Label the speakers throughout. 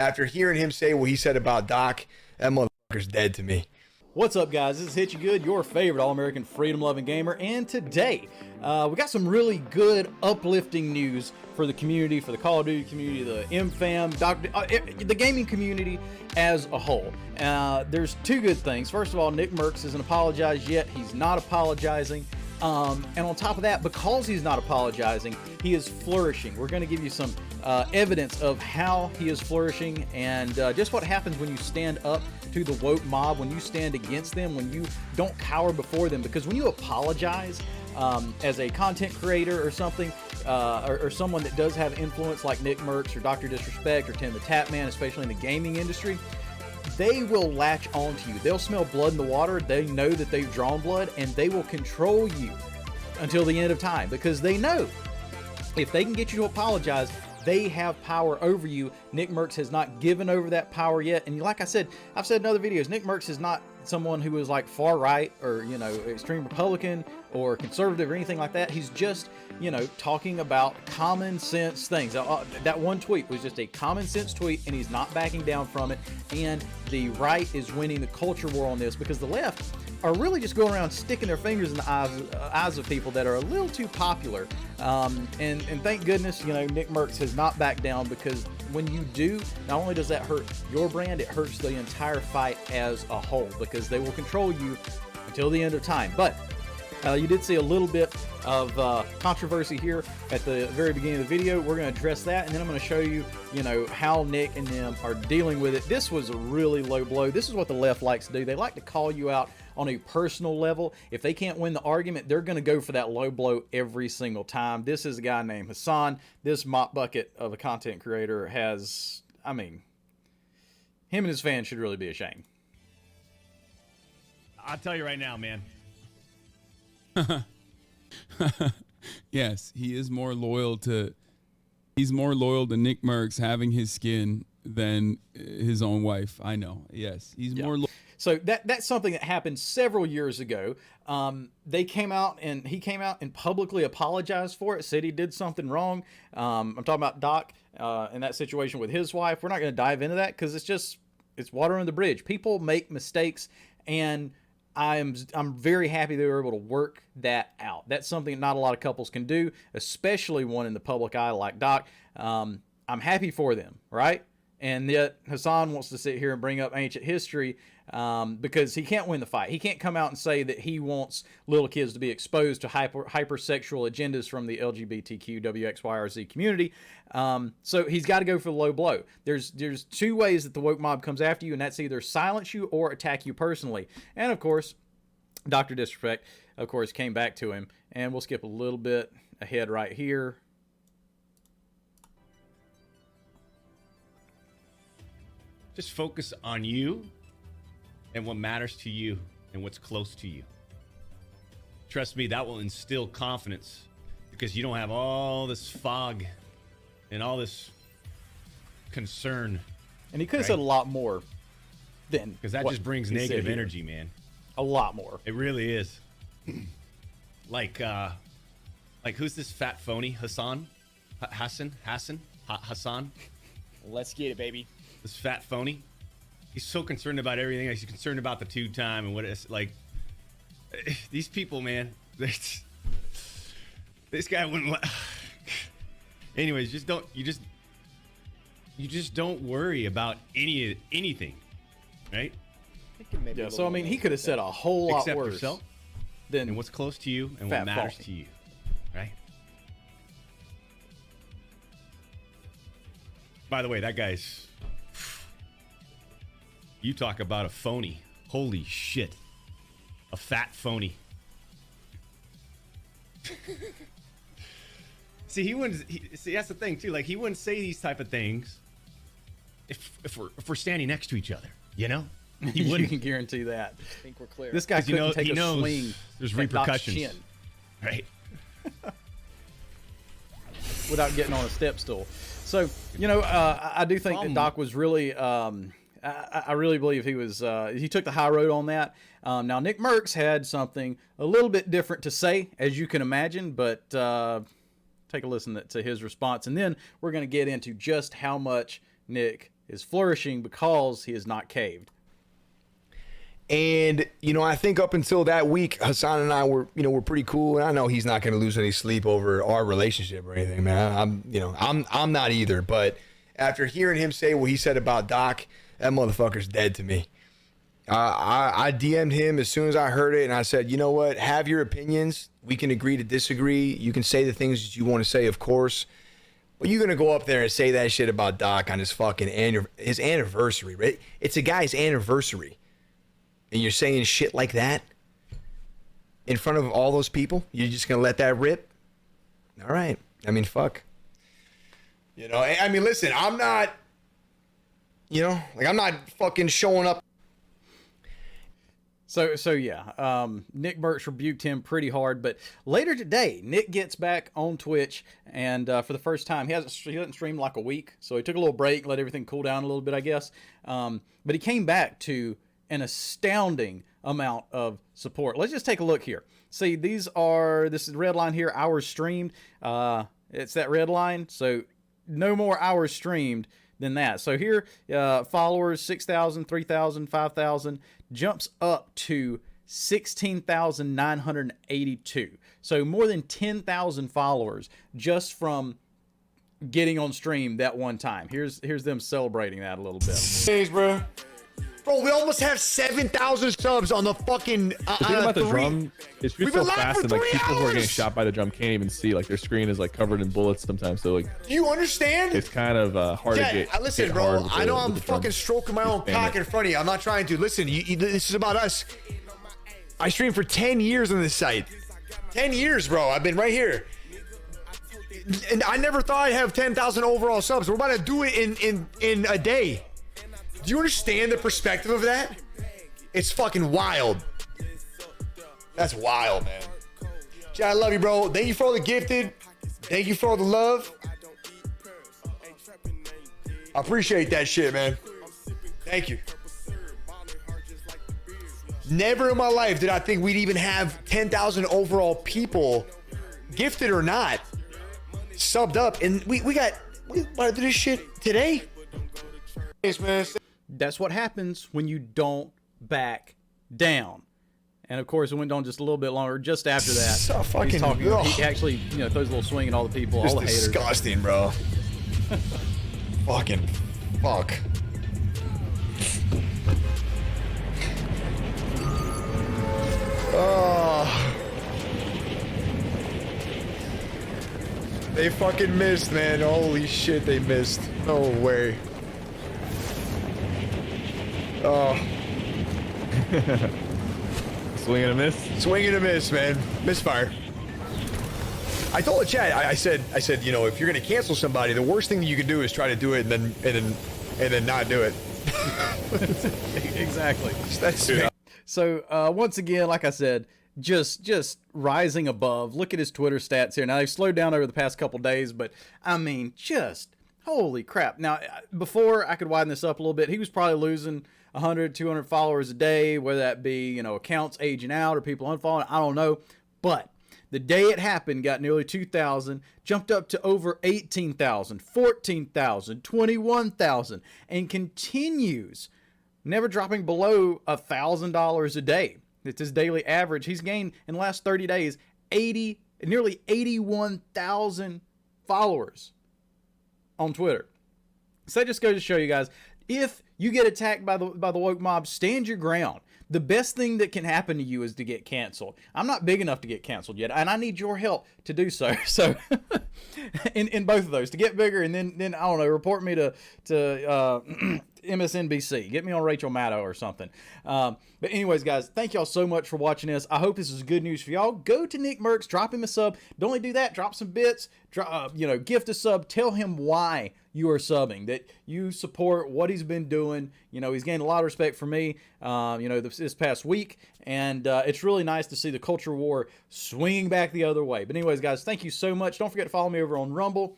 Speaker 1: After hearing him say what he said about Doc, that motherfucker's dead to me.
Speaker 2: What's up, guys? This is Hit You Good, your favorite all-American freedom-loving gamer, and today we got some really good, uplifting news for the community, for the Call of Duty community, the MFAM, the gaming community as a whole. There's two good things. First of all, Nickmercs hasn't apologized yet. He's not apologizing. And on top of that, because he's not apologizing, he is flourishing. We're going to give you some evidence of how he is flourishing and just what happens when you stand up to the woke mob, when you stand against them, when you don't cower before them. Because when you apologize as a content creator or something, or someone that does have influence like Nickmercs or Dr. Disrespect or Tim the Tap Man, especially in the gaming industry, they will latch onto you. They'll smell blood in the water. They know that they've drawn blood, and they will control you until the end of time, because they know if they can get you to apologize, they have power over you. Nickmercs has not given over that power yet. And like I said, I've said in other videos, Nickmercs is not someone who is like far right or, you know, extreme Republican or conservative or anything like that. He's just, you know, talking about common sense things. That one tweet was just a common sense tweet, and he's not backing down from it. And the right is winning the culture war on this, because the left are really just going around sticking their fingers in the eyes of people that are a little too popular. And thank goodness, you know, Nickmercs has not backed down, because when you do, not only does that hurt your brand, it hurts the entire fight as a whole, because they will control you until the end of time. But you did see a little bit of controversy here at the very beginning of the video. We're going to address that, and then I'm going to show you, you know, how Nick and them are dealing with it. This was a really low blow. This is what the left likes to do. They like to call you out on a personal level. If they can't win the argument, they're going to go for that low blow every single time. This is a guy named Hassan. This mop bucket of a content creator has, I mean, him and his fans should really be ashamed.
Speaker 3: I'll tell you right now, man.
Speaker 4: Yes, he's more loyal to Nickmercs having his skin than his own wife. I know. Yes, he's more loyal.
Speaker 2: So that's something that happened several years ago. He came out and publicly apologized for it, said he did something wrong. I'm talking about Doc in that situation with his wife. We're not going to dive into that, because it's water under the bridge. People make mistakes, and I'm very happy they were able to work that out. That's something that not a lot of couples can do, especially one in the public eye like Doc. I'm happy for them, right? And yet Hassan wants to sit here and bring up ancient history because he can't win the fight. He can't come out and say that he wants little kids to be exposed to hypersexual agendas from the LGBTQ WXYRZ community. So he's got to go for the low blow. There's two ways that the woke mob comes after you, and that's either silence you or attack you personally. And of course, Dr. Disrespect, of course, came back to him. And we'll skip a little bit ahead right here.
Speaker 3: Just focus on you and what matters to you and what's close to you. Trust me, that will instill confidence, because you don't have all this fog and all this concern.
Speaker 2: And he could have said a lot more than,
Speaker 3: because that just brings negative energy, man.
Speaker 2: A lot more.
Speaker 3: It really is. Like who's this fat phony? Hassan? Hassan?
Speaker 5: Let's get it, baby.
Speaker 3: This fat phony. He's so concerned about everything. He's concerned about the 2-time and what it's like. These people, man. This guy wouldn't. Anyways, you just don't worry about anything, right?
Speaker 2: Yeah. So I mean, he could have said a whole lot
Speaker 3: Except
Speaker 2: worse
Speaker 3: yourself
Speaker 2: than
Speaker 3: and what's close to you and
Speaker 2: fat
Speaker 3: what matters
Speaker 2: phony.
Speaker 3: to you, right? By the way, that guy's. You talk about a phony. Holy shit. A fat phony. See, he wouldn't. See, that's the thing too. Like, he wouldn't say these type of things if we're standing next to each other. You know, he wouldn't.
Speaker 2: You can guarantee that.
Speaker 5: I think we're clear.
Speaker 2: This guy couldn't take
Speaker 3: he
Speaker 2: a
Speaker 3: knows
Speaker 2: swing.
Speaker 3: there's
Speaker 2: at Doc's
Speaker 3: repercussions,
Speaker 2: chin
Speaker 3: right?
Speaker 2: without getting on a step stool. So, you know, I do think that Doc was really. I really believe he was. He took the high road on that. Now, Nickmercs had something a little bit different to say, as you can imagine, but take a listen to his response, and then we're going to get into just how much Nick is flourishing because he is not caved.
Speaker 1: And, you know, I think up until that week, Hassan and I were, you know, we're pretty cool. And I know he's not going to lose any sleep over our relationship or anything, man. I'm not either. But after hearing him say what he said about Doc, that motherfucker's dead to me. I DM'd him as soon as I heard it, and I said, you know what? Have your opinions. We can agree to disagree. You can say the things that you want to say, of course. But you're going to go up there and say that shit about Doc on his fucking his anniversary, right? It's a guy's anniversary. And you're saying shit like that in front of all those people? You're just going to let that rip? All right. I mean, fuck. You know, I mean, listen, I'm not, you know, like I'm not fucking showing up.
Speaker 2: So yeah, Nickmercs rebuked him pretty hard, but later today, Nick gets back on Twitch, and for the first time, he hasn't streamed like a week, so he took a little break, let everything cool down a little bit, I guess. But he came back to an astounding amount of support. Let's just take a look here. See, this is the red line here, hours streamed. It's that red line, so no more hours streamed than that. So here, followers, 6,000, 3,000, 5,000, jumps up to 16,982. So more than 10,000 followers just from getting on stream that one time. Here's them celebrating that a little bit.
Speaker 1: Thanks, bro. Bro, we almost have 7,000 subs on the fucking.
Speaker 6: The thing about the drum, it shoots so fast that like people who are getting shot by the drum can't even see. Like their screen is like covered in bullets sometimes. So like,
Speaker 1: do you understand?
Speaker 6: It's kind of hard to get.
Speaker 1: Listen, bro. I know I'm fucking stroking my own cock in front of you. I'm not trying to. Listen, this is about us. I streamed for 10 years on this site. 10 years, bro. I've been right here. And I never thought I'd have 10,000 overall subs. We're about to do it in a day. Do you understand the perspective of that? It's fucking wild. That's wild, man. Chad, I love you, bro. Thank you for all the gifted. Thank you for all the love. I appreciate that shit, man. Thank you. Never in my life did I think we'd even have 10,000 overall people, gifted or not, subbed up. And we about to do this shit today. Thanks, man.
Speaker 2: That's what happens when you don't back down. And of course, it went on just a little bit longer. Just after that,
Speaker 1: so fucking,
Speaker 2: he's talking, he actually, you know, throws a little swing at all the people, all the haters.
Speaker 1: Disgusting, bro. Fucking fuck. Oh. They fucking missed, man. Holy shit, they missed. No way. Oh.
Speaker 6: Swing and a miss.
Speaker 1: Swing and a miss, man. Misfire. I told the chat. I said, you know, if you're gonna cancel somebody, the worst thing you can do is try to do it and then not do it.
Speaker 2: Exactly.
Speaker 1: That's
Speaker 2: so once again, like I said, just rising above. Look at his Twitter stats here. Now they've slowed down over the past couple days, but I mean, just holy crap. Now before I could widen this up a little bit, he was probably losing 100, 200 followers a day, whether that be, you know, accounts aging out or people unfollowing, I don't know. But the day it happened, got nearly 2,000, jumped up to over 18,000, 14,000, 21,000, and continues, never dropping below $1,000 a day. It's his daily average. He's gained in the last 30 days nearly 81,000 followers on Twitter. So that just goes to show you guys, if you get attacked by the woke mob, stand your ground. The best thing that can happen to you is to get canceled. I'm not big enough to get canceled yet, and I need your help to do so. So, in both of those, to get bigger, and then I don't know, report me to MSNBC. Get me on Rachel Maddow or something. But anyways, guys, thank y'all so much for watching this. I hope this is good news for y'all. Go to Nickmercs, drop him a sub. Don't only do that, drop some bits. Gift a sub. Tell him why you are subbing, that you support what he's been doing. You know, he's gained a lot of respect from me, this past week, and it's really nice to see the culture war swinging back the other way. But anyways, guys, thank you so much. Don't forget to follow me over on Rumble.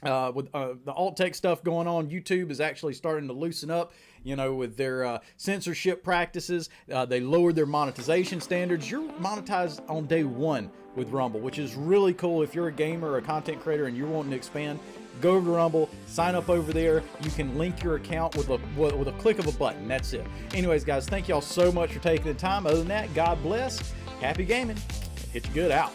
Speaker 2: With the alt tech stuff going on, YouTube is actually starting to loosen up, with their censorship practices. They lowered their monetization standards. You're monetized on day one with Rumble, which is really cool. If you're a gamer or a content creator and you're wanting to expand, Go over to Rumble, sign up over there. You can link your account with a click of a button. That's it. Anyways, guys, thank y'all so much for taking the time. Other than that, God bless. Happy gaming. Hit you good out.